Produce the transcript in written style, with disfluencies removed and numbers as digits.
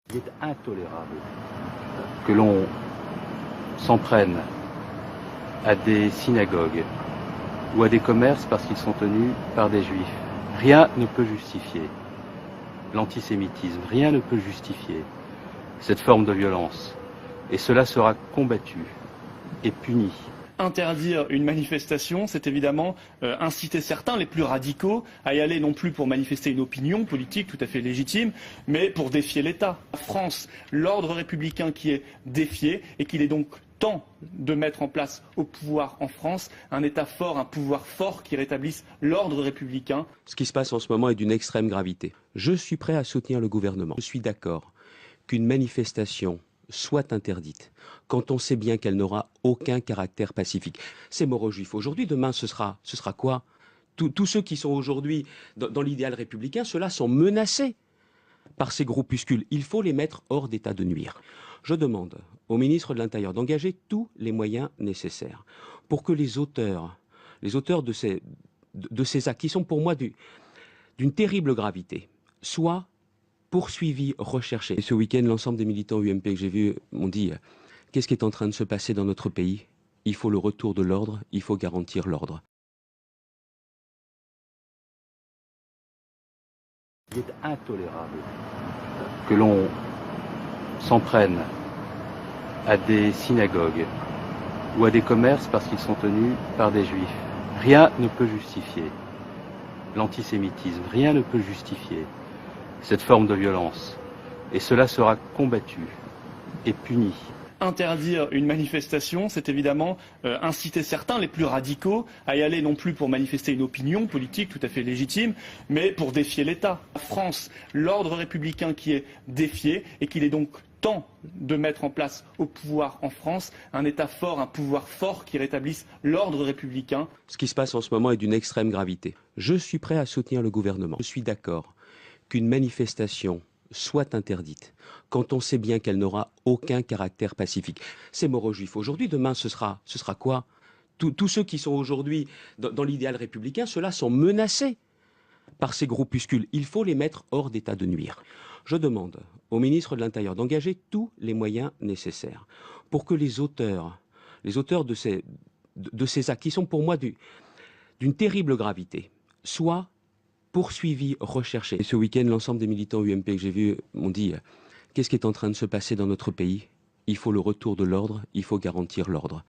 Il est intolérable que l'on s'en prenne à des synagogues ou à des commerces parce qu'ils sont tenus par des juifs. Rien ne peut justifier l'antisémitisme, rien ne peut justifier cette forme de violence. Et cela sera combattu et puni. Interdire une manifestation, c'est évidemment inciter certains, les plus radicaux, à y aller non plus pour manifester une opinion politique tout à fait légitime, mais pour défier l'État. En France, l'ordre républicain qui est défié et qu'il est donc temps de mettre en place au pouvoir en France un État fort, un pouvoir fort qui rétablisse l'ordre républicain. Ce qui se passe en ce moment est d'une extrême gravité. Je suis prêt à soutenir le gouvernement. Je suis d'accord qu'une manifestation soit interdite quand on sait bien qu'elle n'aura aucun caractère pacifique. C'est mort aux Juifs aujourd'hui, demain ce sera quoi? Tous ceux qui sont aujourd'hui dans l'idéal républicain, ceux-là sont menacés par ces groupuscules. Il faut les mettre hors d'état de nuire. Je demande au ministre de l'Intérieur d'engager tous les moyens nécessaires pour que les auteurs de ces actes, qui sont pour moi d'une terrible gravité, soient poursuivis, recherchés. Et ce week-end, l'ensemble des militants UMP que j'ai vus m'ont dit qu'est-ce qui est en train de se passer dans notre pays? Il faut le retour de l'ordre, il faut garantir l'ordre. Il est intolérable que l'on s'en prenne à des synagogues ou à des commerces parce qu'ils sont tenus par des juifs. Rien ne peut justifier l'antisémitisme, rien ne peut justifier cette forme de violence. Et cela sera combattu et puni. Interdire une manifestation, c'est évidemment inciter certains, les plus radicaux, à y aller non plus pour manifester une opinion politique tout à fait légitime, mais pour défier l'État. En France, l'ordre républicain qui est défié et qu'il est donc temps de mettre en place au pouvoir en France un État fort, un pouvoir fort qui rétablisse l'ordre républicain. Ce qui se passe en ce moment est d'une extrême gravité. Je suis prêt à soutenir le gouvernement. Je suis d'accord qu'une manifestation soit interdite quand on sait bien qu'elle n'aura aucun caractère pacifique. C'est mort aux Juifs aujourd'hui, demain ce sera quoi? Tous ceux qui sont aujourd'hui dans l'idéal républicain, ceux-là sont menacés par ces groupuscules. Il faut les mettre hors d'état de nuire. Je demande au ministre de l'Intérieur d'engager tous les moyens nécessaires pour que les auteurs de ces actes, qui sont pour moi d'une terrible gravité, soient poursuivis, recherchés. Et ce week-end, l'ensemble des militants UMP que j'ai vus m'ont dit qu'est-ce qui est en train de se passer dans notre pays? Il faut le retour de l'ordre, il faut garantir l'ordre.